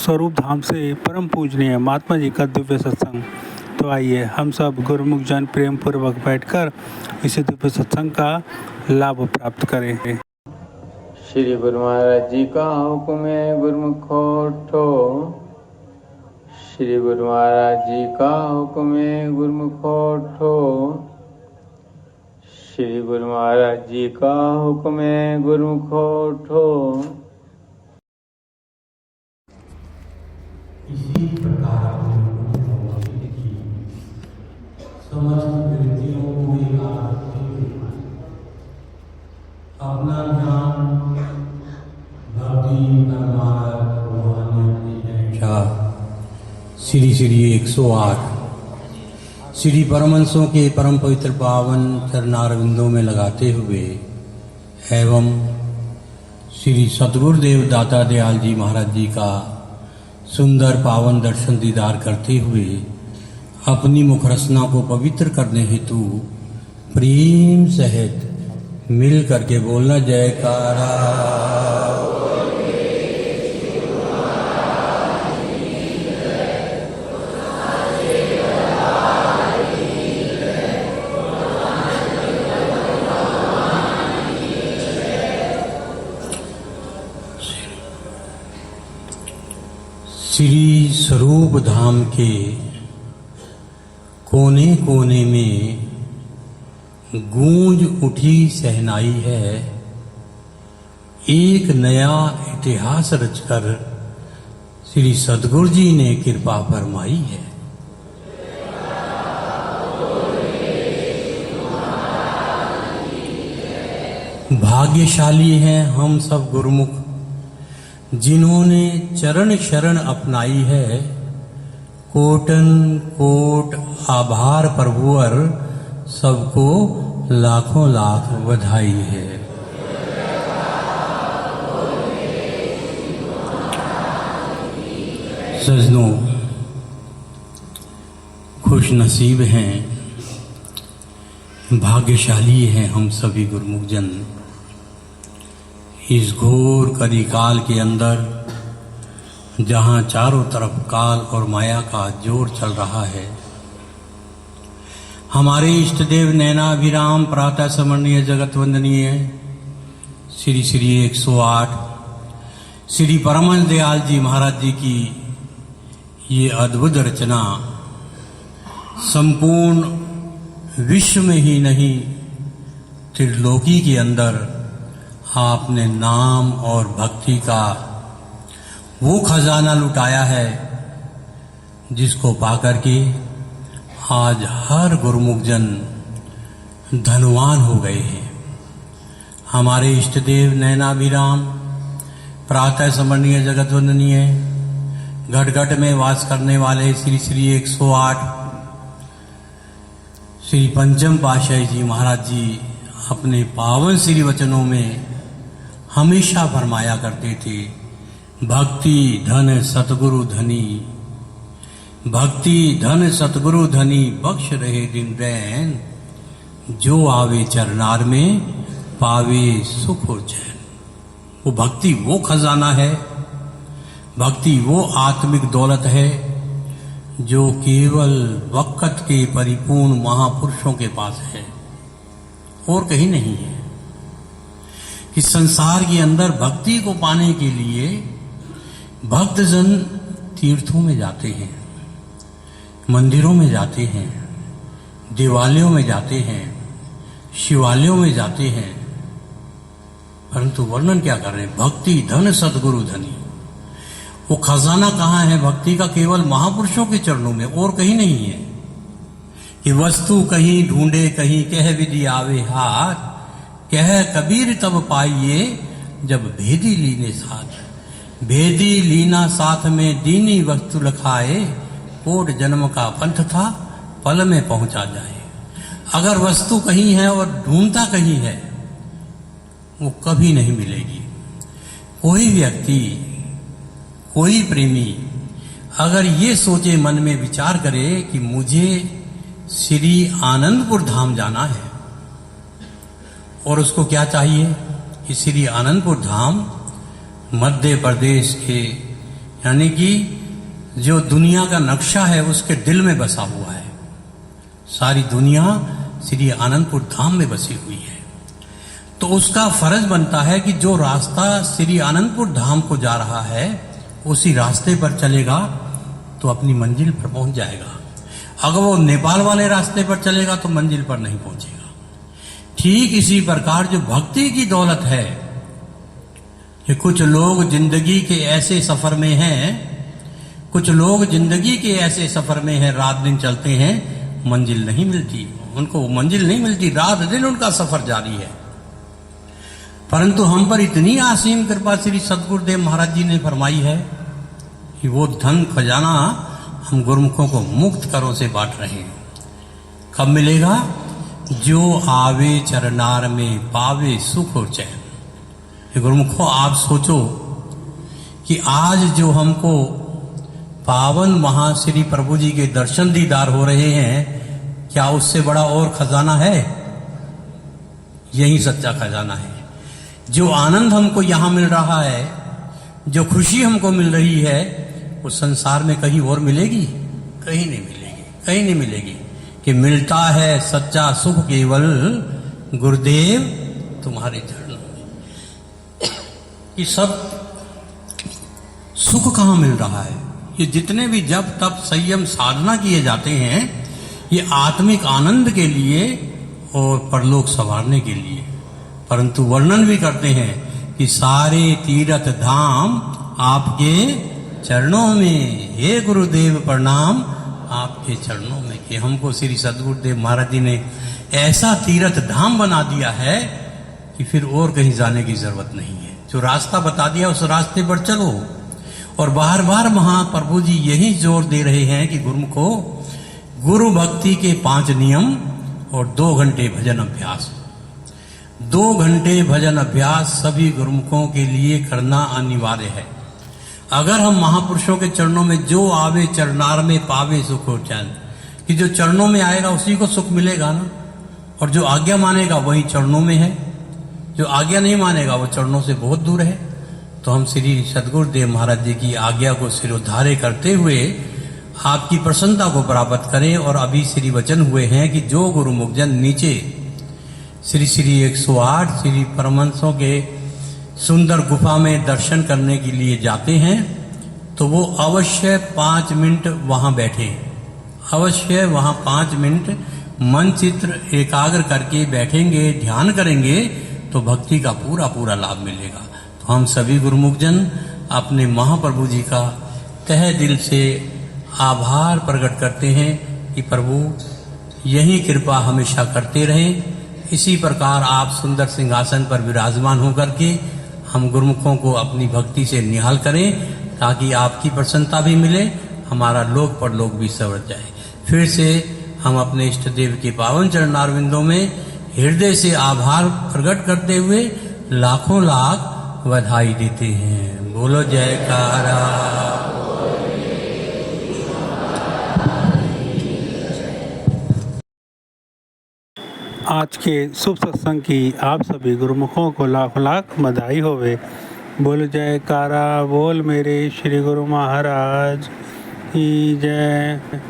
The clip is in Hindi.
स्वरूप धाम से परम पूजनीय महात्मा जी का दिव्य सत्संग। तो आइए हम सब गुरुमुख जन प्रेम पूर्वक बैठकर इस दिव्य सत्संग का लाभ प्राप्त करें। श्री गुरु महाराज जी का हुक्म है गुरुमुखो उठो। श्री गुरु महाराज जी का हुक्म है गुरुमुखो उठो। श्री गुरु महाराज जी का हुक्म है गुरुमुखो उठो। इसी प्रकार समस्त वृत्तियों को अपना ध्यान भक्ति श्री श्री 108 श्री परमहंसों के परम पवित्र पावन चरणारविंदों में लगाते हुए एवं श्री सतगुरुदेव दाता दयाल जी महाराज जी का सुंदर पावन दर्शन दीदार करते हुए अपनी मुखरसना को पवित्र करने हेतु प्रेम सहित मिल करके बोलना जयकारा। श्री स्वरूप धाम के कोने कोने में गूंज उठी सहनाई है। एक नया इतिहास रचकर श्री सद्गुरु जी ने कृपा फरमाई है। भाग्यशाली हैं हम सब गुरुमुख जिन्होंने चरण शरण अपनाई है। कोटन कोट आभार प्रभुवर सबको लाखों लाख बधाई है। सजनों, खुश नसीब हैं, भाग्यशाली हैं हम सभी गुरुमुख जन। इस घोर कलिकाल के अंदर जहां चारों तरफ काल और माया का जोर चल रहा है, हमारे इष्ट देव नैनाभिराम प्रातः स्मरणीय जगत वंदनीय श्री श्री 108 श्री परमहंस दयाल जी महाराज जी की ये अद्भुत रचना संपूर्ण विश्व में ही नहीं त्रिलोकी के अंदर आपने नाम और भक्ति का वो खजाना लुटाया है जिसको पाकर के आज हर गुरुमुख जन धनवान हो गए हैं। हमारे इष्ट देव नैनाभिराम प्रातः स्मरणीय जगत वंदनीय घट घट में वास करने वाले श्री श्री 108 श्री पंचम पातशाही जी महाराज जी अपने पावन श्री वचनों में हमेशा फरमाया करते थे, भक्ति धन सतगुरु धनी, भक्ति धन सतगुरु धनी, बख्श रहे दिन रैन, जो आवे चरनार में पावे सुख और चैन। वो भक्ति वो खजाना है, भक्ति वो आत्मिक दौलत है जो केवल वक्त के परिपूर्ण महापुरुषों के पास है और कहीं नहीं है। इस संसार के अंदर भक्ति को पाने के लिए भक्तजन तीर्थों में जाते हैं, मंदिरों में जाते हैं, देवालयों में जाते हैं, शिवालयों में जाते हैं, परंतु वर्णन क्या कर रहे हैं? भक्ति धन सतगुरु धनी। वो खजाना कहाँ है भक्ति का? केवल महापुरुषों के चरणों में और कहीं नहीं है। कि वस्तु कहीं ढूंढे कहीं कह विधि आवे हाथ, कह कबीर तब पाइए जब भेदी लीने साथ। भेदी लीना साथ में दीनी वस्तु लखाए, कोट जन्म का पंथ था पल में पहुंचा जाए। अगर वस्तु कहीं है और ढूंढता कहीं है, वो कभी नहीं मिलेगी। कोई व्यक्ति, कोई प्रेमी अगर ये सोचे, मन में विचार करे कि मुझे श्री आनंदपुर धाम जाना है, और उसको क्या चाहिए कि श्री आनंदपुर धाम मध्य प्रदेश के यानी कि जो दुनिया का नक्शा है उसके दिल में बसा हुआ है। सारी दुनिया श्री आनंदपुर धाम में बसी हुई है। तो उसका फर्ज बनता है कि जो रास्ता श्री आनंदपुर धाम को जा रहा है उसी रास्ते पर चलेगा तो अपनी मंजिल पर पहुंच जाएगा। अगर वो नेपाल वाले रास्ते पर चलेगा तो मंजिल पर नहीं पहुंचेगा। ठीक इसी प्रकार जो भक्ति की दौलत है, कि कुछ लोग जिंदगी के ऐसे सफर में हैं, कुछ लोग जिंदगी के ऐसे सफर में हैं, रात दिन चलते हैं, मंजिल नहीं मिलती, उनको मंजिल नहीं मिलती, रात दिन उनका सफर जारी है। परंतु हम पर इतनी असीम कृपा श्री सदगुरुदेव महाराज जी ने फरमाई है कि वो धन खजाना हम गुरुमुखों को मुक्त करों से बांट रहे हैं। कब मिलेगा? जो आवे चरनार में पावे सुख और चैन। ये गुरुमुखों, आप सोचो कि आज जो हमको पावन महाश्री प्रभु जी के दर्शन दीदार हो रहे हैं, क्या उससे बड़ा और खजाना है? यही सच्चा खजाना है। जो आनंद हमको यहां मिल रहा है, जो खुशी हमको मिल रही है, वो संसार में कहीं और मिलेगी? कहीं नहीं मिलेगी, कहीं नहीं मिलेगी। कि मिलता है सच्चा सुख केवल गुरुदेव तुम्हारे चरणों में। ये सब सुख कहां मिल रहा है? ये जितने भी जप तप संयम साधना किए जाते हैं, ये आत्मिक आनंद के लिए और परलोक संवारने के लिए। परंतु वर्णन भी करते हैं कि सारे तीर्थ धाम आपके चरणों में, हे गुरुदेव प्रणाम आपके चरणों में। कि हमको श्री सदगुरुदेव महाराज जी ने ऐसा तीर्थ धाम बना दिया है कि फिर और कहीं जाने की जरूरत नहीं है। जो रास्ता बता दिया उस रास्ते पर चलो। और बार बार महाप्रभु जी यही जोर दे रहे हैं कि गुरुमुखो, गुरु भक्ति के 5 नियम और 2 घंटे भजन अभ्यास। 2 घंटे भजन अभ्यास सभी गुरुमुखों के लिए करना अनिवार्य है। अगर हम महापुरुषों के चरणों में जो आवे चरनार में पावे सुख और चैन, कि जो चरणों में आएगा उसी को सुख मिलेगा ना। और जो आज्ञा मानेगा वही चरणों में है, जो आज्ञा नहीं मानेगा वो चरणों से बहुत दूर है। तो हम श्री सदगुरुदेव महाराज जी की आज्ञा को सिरोधार्य करते हुए आपकी प्रसन्नता को प्राप्त करें। और अभी श्री वचन हुए हैं कि जो गुरुमुखजन नीचे श्री 108 श्री परमहंसों के सुंदर गुफा में दर्शन करने के लिए जाते हैं, तो वो अवश्य 5 मिनट वहां बैठे, अवश्य वहां 5 मिनट मन चित्र एकाग्र करके बैठेंगे, ध्यान करेंगे, तो भक्ति का पूरा पूरा लाभ मिलेगा। तो हम सभी गुरुमुखजन अपने महाप्रभु जी का तहे दिल से आभार प्रकट करते हैं कि प्रभु यही कृपा हमेशा करते रहें। इसी प्रकार आप सुंदर सिंहासन पर विराजमान होकर के हम गुरुमुखों को अपनी भक्ति से निहाल करें, ताकि आपकी प्रसन्नता भी मिले, हमारा लोक परलोक भी सवर जाए। फिर से हम अपने इष्ट देव के पावन चरणारविंदों में हृदय से आभार प्रकट करते हुए लाखों लाख बधाई देते हैं। बोलो जयकारा। आज के शुभ सत्संग की आप सभी गुरुमुखों को लाख लाख बधाई होवे। बोल जयकारा बोल मेरे श्री गुरु महाराज की जय।